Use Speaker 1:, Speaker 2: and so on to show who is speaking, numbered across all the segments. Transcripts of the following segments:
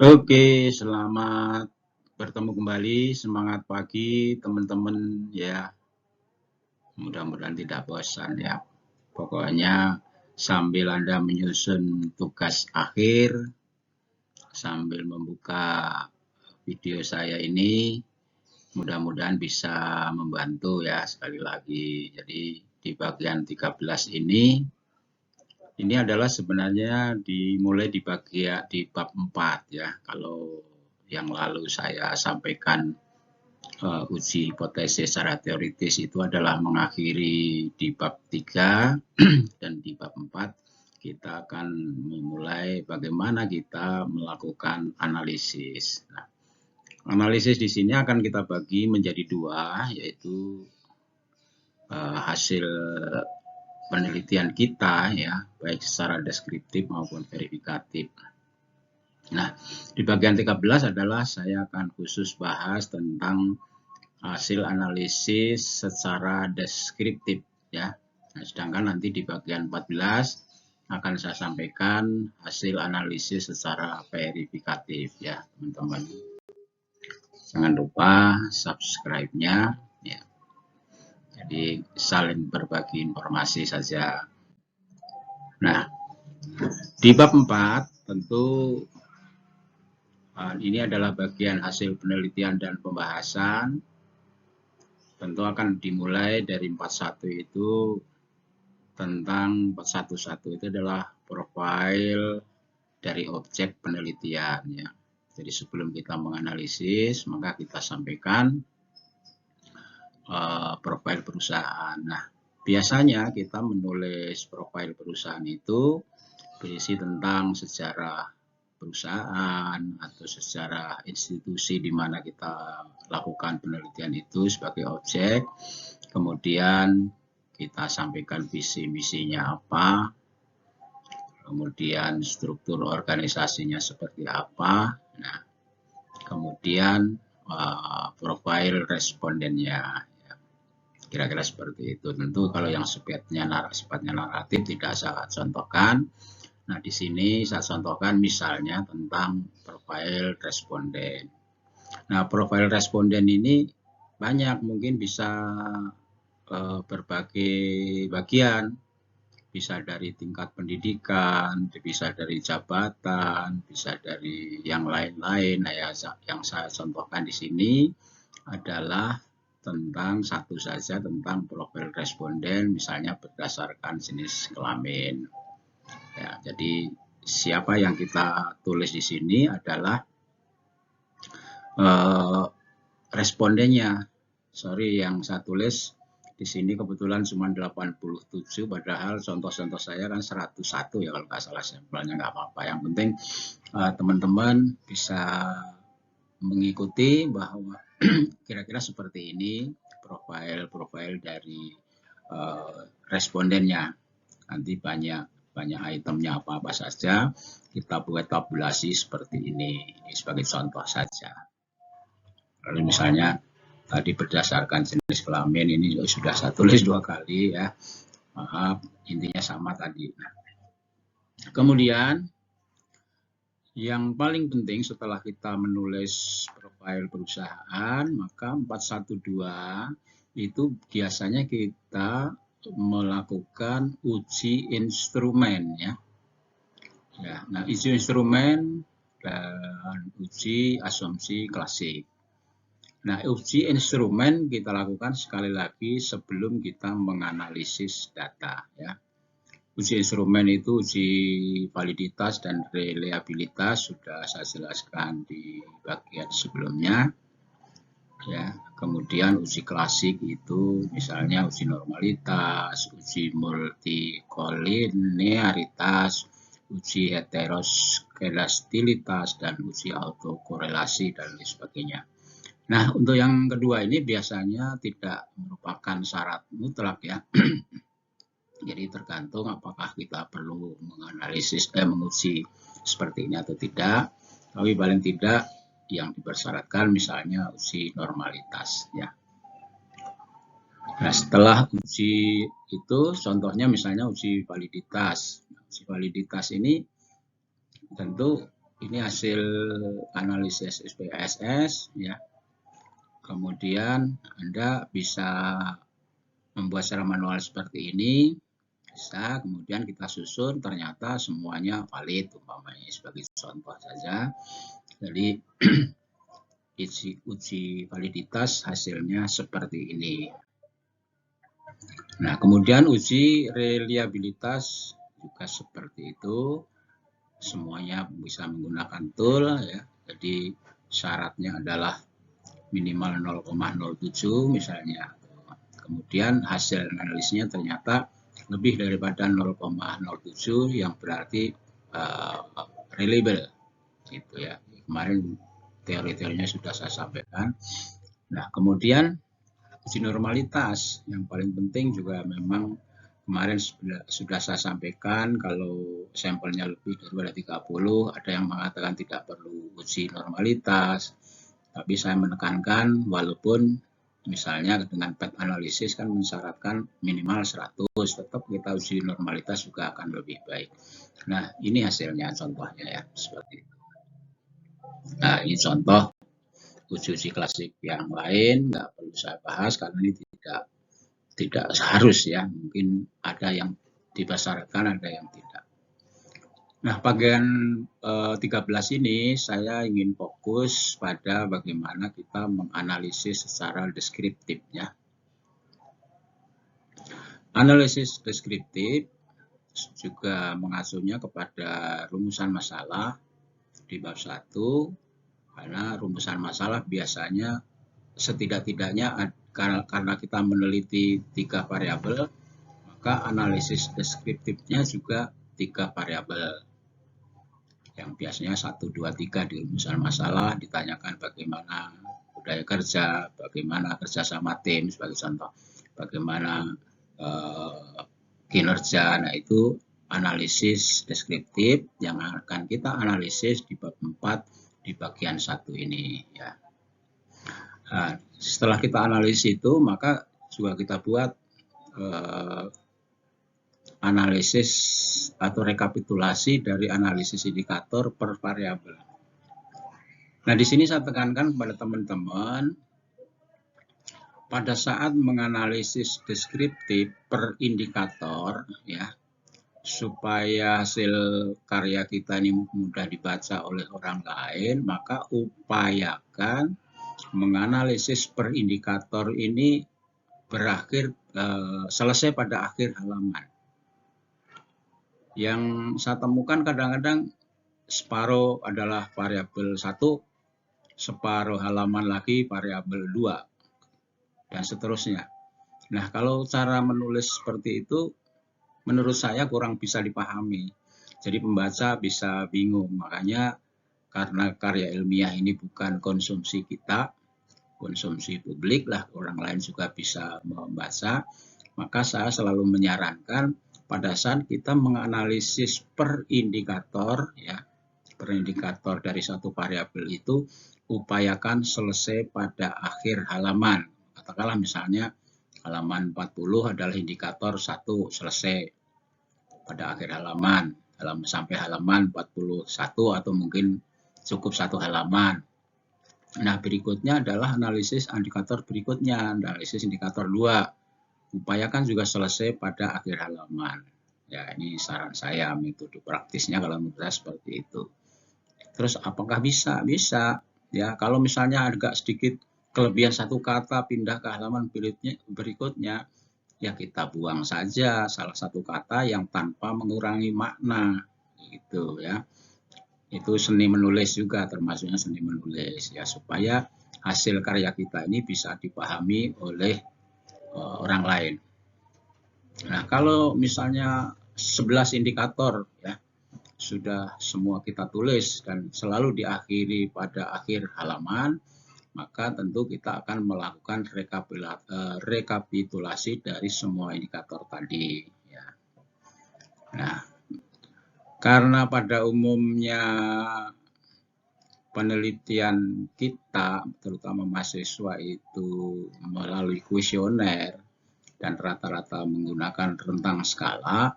Speaker 1: Oke, selamat bertemu kembali. Semangat pagi, teman-teman ya. Mudah-mudahan tidak bosan ya. Pokoknya sambil Anda menyusun tugas akhir, sambil membuka video saya ini, mudah-mudahan bisa membantu ya sekali lagi. Jadi di bagian 13 ini adalah sebenarnya dimulai di bab 4 ya. Kalau yang lalu saya sampaikan uji hipotesis secara teoritis itu adalah mengakhiri di bab 3 dan di bab 4 kita akan memulai bagaimana kita melakukan analisis. Nah, analisis di sini akan kita bagi menjadi dua, yaitu hasil penelitian kita ya, baik secara deskriptif maupun verifikatif. Nah, di bagian 13 adalah saya akan khusus bahas tentang hasil analisis secara deskriptif ya. Nah, sedangkan nanti di bagian 14 akan saya sampaikan hasil analisis secara verifikatif ya, teman-teman. Jangan lupa subscribe-nya ya. Jadi saling berbagi informasi saja. Nah, di bab 4 tentu ini adalah bagian hasil penelitian dan pembahasan. Tentu akan dimulai dari 41 itu tentang 411 itu adalah profil dari objek penelitian ya. Jadi sebelum kita menganalisis maka kita sampaikan profil perusahaan. Nah, biasanya kita menulis profil perusahaan itu berisi tentang sejarah perusahaan atau sejarah institusi di mana kita lakukan penelitian itu sebagai objek. Kemudian kita sampaikan visi misinya apa, kemudian struktur organisasinya seperti apa. Nah, kemudian profil respondennya. Kira-kira seperti itu. Tentu kalau yang sifatnya naratif tidak saya contohkan. Nah, di sini saya contohkan misalnya tentang profil responden. Nah, profil responden ini banyak, mungkin bisa berbagai bagian. Bisa dari tingkat pendidikan, bisa dari jabatan, bisa dari yang lain-lain. Nah, yang saya contohkan di sini adalah tentang satu saja, tentang profil responden, misalnya berdasarkan jenis kelamin. Ya, jadi siapa yang kita tulis di sini adalah respondennya. Sorry, yang saya tulis di sini kebetulan cuma 87, padahal contoh-contoh saya kan 101 ya kalau nggak salah sampelnya, nggak apa-apa. Yang penting teman-teman bisa mengikuti bahwa kira-kira seperti ini profil dari respondennya. Nanti banyak itemnya apa-apa saja, kita buat tabulasi seperti ini sebagai contoh saja. Lalu misalnya tadi berdasarkan jenis kelamin, ini sudah saya tulis 2 kali ya. Maaf, intinya sama tadi. Nah, kemudian yang paling penting setelah kita menulis profil perusahaan, maka 412 itu biasanya kita melakukan uji instrumen ya. Nah, uji instrumen dan uji asumsi klasik. Nah, uji instrumen kita lakukan sekali lagi sebelum kita menganalisis data ya. Uji instrumen itu uji validitas dan reliabilitas sudah saya jelaskan di bagian sebelumnya ya. Kemudian uji klasik itu misalnya uji normalitas, uji multikolinearitas, uji heteroskedastilitas, dan uji autokorelasi dan lain sebagainya. Nah, untuk yang kedua ini biasanya tidak merupakan syarat mutlak ya. Jadi tergantung apakah kita perlu menguji seperti ini atau tidak. Tapi paling tidak yang dipersyaratkan misalnya uji normalitas ya. Nah, setelah uji itu contohnya misalnya uji validitas. Uji validitas ini tentu Ini hasil analisis SPSS ya. Kemudian Anda bisa membuat secara manual seperti ini, bisa. Kemudian kita susun, ternyata semuanya valid, umpamanya sebagai contoh saja. Jadi uji validitas hasilnya seperti ini. Nah, kemudian uji reliabilitas juga seperti itu. Semuanya bisa menggunakan tool ya. Jadi syaratnya adalah minimal 0,07 misalnya. Kemudian hasil analisnya ternyata lebih daripada 0,07 yang berarti reliable gitu ya. Kemarin teori-teorinya sudah saya sampaikan. Nah, kemudian uji normalitas yang paling penting juga memang kemarin sudah saya sampaikan, kalau sampelnya lebih daripada 30, ada yang mengatakan tidak perlu uji normalitas. Tapi saya menekankan walaupun misalnya dengan PET analisis kan mensyaratkan minimal 100, tetap kita uji normalitas juga akan lebih baik. Nah, ini hasilnya contohnya ya, seperti itu. Nah, ini contoh uji klasik yang lain, nggak perlu saya bahas karena ini tidak harus ya, mungkin ada yang dibesarkan, ada yang tidak. Nah, bagian 13 ini saya ingin fokus pada bagaimana kita menganalisis secara deskriptif ya. Analisis deskriptif juga mengacunya kepada rumusan masalah di bab 1, karena rumusan masalah biasanya setidak-tidaknya karena kita meneliti 3 variabel, maka analisis deskriptifnya juga 3 variabel. Yang biasanya 1, 2, 3 di rumusan masalah ditanyakan bagaimana budaya kerja, bagaimana kerja sama tim sebagai contoh, bagaimana kinerja. Nah, itu analisis deskriptif yang akan kita analisis di bab 4 di bagian 1 ini ya. Nah, setelah kita analisis itu, maka juga kita buat analisis atau rekapitulasi dari analisis indikator per variabel. Nah, di sini saya tekankan kepada teman-teman, pada saat menganalisis deskriptif per indikator ya, supaya hasil karya kita ini mudah dibaca oleh orang lain, maka upayakan menganalisis per indikator ini berakhir selesai pada akhir halaman. Yang saya temukan kadang-kadang separuh adalah variabel 1, separuh halaman lagi variabel 2, dan seterusnya. Nah, kalau cara menulis seperti itu menurut saya kurang bisa dipahami. Jadi pembaca bisa bingung. Makanya karena karya ilmiah ini bukan konsumsi kita, konsumsi publik lah, orang lain juga bisa membaca, maka saya selalu menyarankan pada saat kita menganalisis per indikator ya, per indikator dari satu variabel itu upayakan selesai pada akhir halaman. Katakanlah misalnya halaman 40 adalah indikator 1, selesai pada akhir halaman, sampai halaman 41 atau mungkin cukup 1 halaman. Nah, berikutnya adalah analisis indikator berikutnya, analisis indikator 2. Upayakan juga selesai pada akhir halaman. Ya, ini saran saya, metode praktisnya kalau menurut saya seperti itu. Terus apakah bisa? Bisa. Ya, kalau misalnya agak sedikit kelebihan satu kata pindah ke halaman berikutnya, ya kita buang saja salah satu kata yang tanpa mengurangi makna. Gitu ya. Itu seni menulis juga, termasuknya seni menulis ya, supaya hasil karya kita ini bisa dipahami oleh orang lain. Nah, kalau misalnya 11 indikator ya sudah semua kita tulis dan selalu diakhiri pada akhir halaman, maka tentu kita akan melakukan rekapitulasi dari semua indikator tadi ya. Nah, karena pada umumnya penelitian kita, terutama mahasiswa itu melalui kuesioner dan rata-rata menggunakan rentang skala,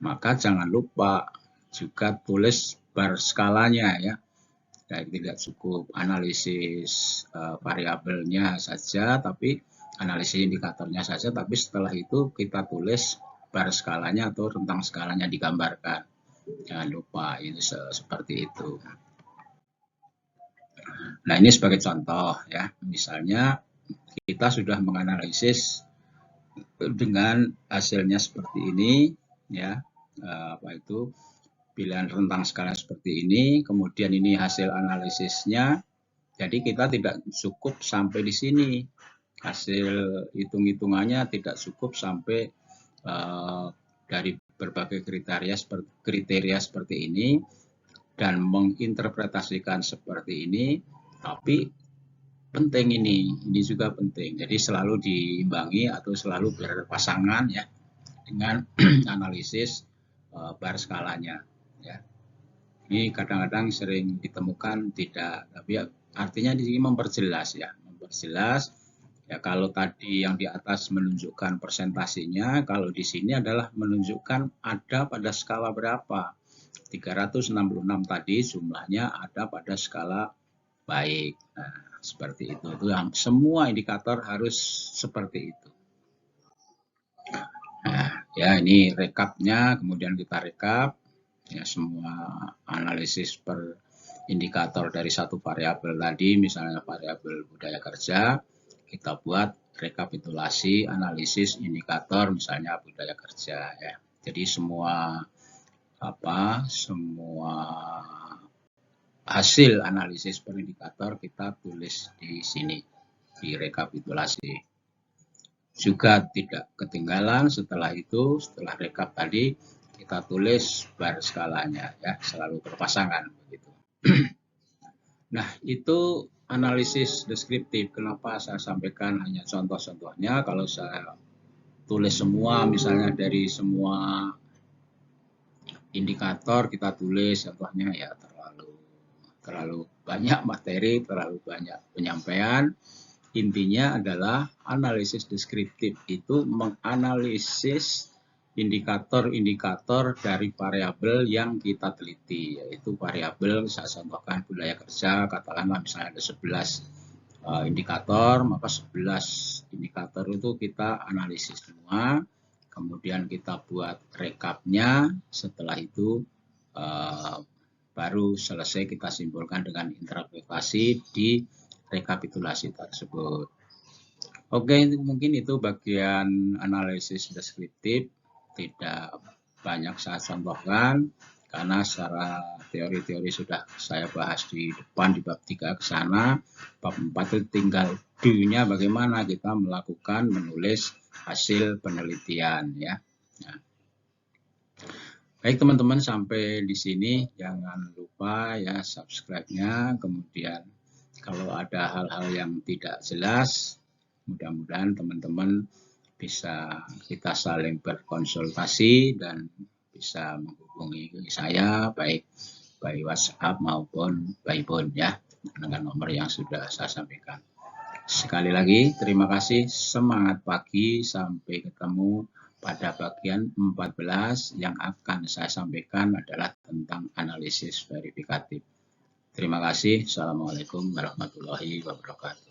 Speaker 1: maka jangan lupa juga tulis bar skalanya ya. Jadi tidak cukup analisis variabelnya saja, tapi analisis indikatornya saja, tapi setelah itu kita tulis bar skalanya atau rentang skalanya digambarkan. Jangan lupa ini seperti itu. Nah, ini sebagai contoh ya. Misalnya kita sudah menganalisis dengan hasilnya seperti ini ya. Apa itu? Pilihan rentang skala seperti ini, kemudian ini hasil analisisnya. Jadi kita tidak cukup sampai di sini. Hasil hitung-hitungannya tidak cukup sampai dari berbagai kriteria seperti ini dan menginterpretasikan seperti ini, tapi penting ini juga penting. Jadi selalu diimbangi atau selalu berpasangan ya dengan analisis bar skalanya. Ya. Ini kadang-kadang sering ditemukan tidak, tapi artinya di sini memperjelas ya, memperjelas. Ya kalau tadi yang di atas menunjukkan persentasenya, kalau di sini adalah menunjukkan ada pada skala berapa. 366 tadi jumlahnya ada pada skala baik. Nah, seperti itu. Itu yang semua indikator harus seperti itu. Nah, ya ini rekapnya, kemudian kita rekap ya semua analisis per indikator dari satu variabel tadi, misalnya variabel budaya kerja, kita buat rekapitulasi analisis indikator misalnya budaya kerja ya. Jadi semua hasil analisis per indikator kita tulis di sini di rekapitulasi. Juga tidak ketinggalan setelah itu, setelah rekap tadi kita tulis bar skalanya ya, selalu berpasangan begitu. Nah, itu analisis deskriptif. Kenapa saya sampaikan hanya contoh-contohnya? Kalau saya tulis semua, misalnya dari semua indikator kita tulis contohnya ya terlalu banyak materi, terlalu banyak penyampaian. Intinya adalah analisis deskriptif itu menganalisis indikator-indikator dari variabel yang kita teliti, yaitu variabel saya contohkan budaya kerja, katakanlah misalnya ada 11 indikator, maka 11 indikator itu kita analisis semua, kemudian kita buat rekapnya, setelah itu baru selesai kita simpulkan dengan interpretasi di rekapitulasi tersebut. Oke, mungkin itu bagian analisis deskriptif, tidak banyak saya contohkan karena secara teori-teori sudah saya bahas di depan di bab 3 ke sana. Bab 4 itu tinggal do-nya bagaimana kita melakukan menulis hasil penelitian ya. Nah. Baik teman-teman, sampai di sini jangan lupa ya subscribe-nya, kemudian kalau ada hal-hal yang tidak jelas, mudah-mudahan teman-teman bisa kita saling berkonsultasi dan bisa menghubungi saya baik by WhatsApp maupun by phone ya dengan nomor yang sudah saya sampaikan. Sekali lagi terima kasih, semangat pagi, sampai ketemu pada bagian 14 yang akan saya sampaikan adalah tentang analisis verifikatif. Terima kasih. Assalamualaikum warahmatullahi wabarakatuh.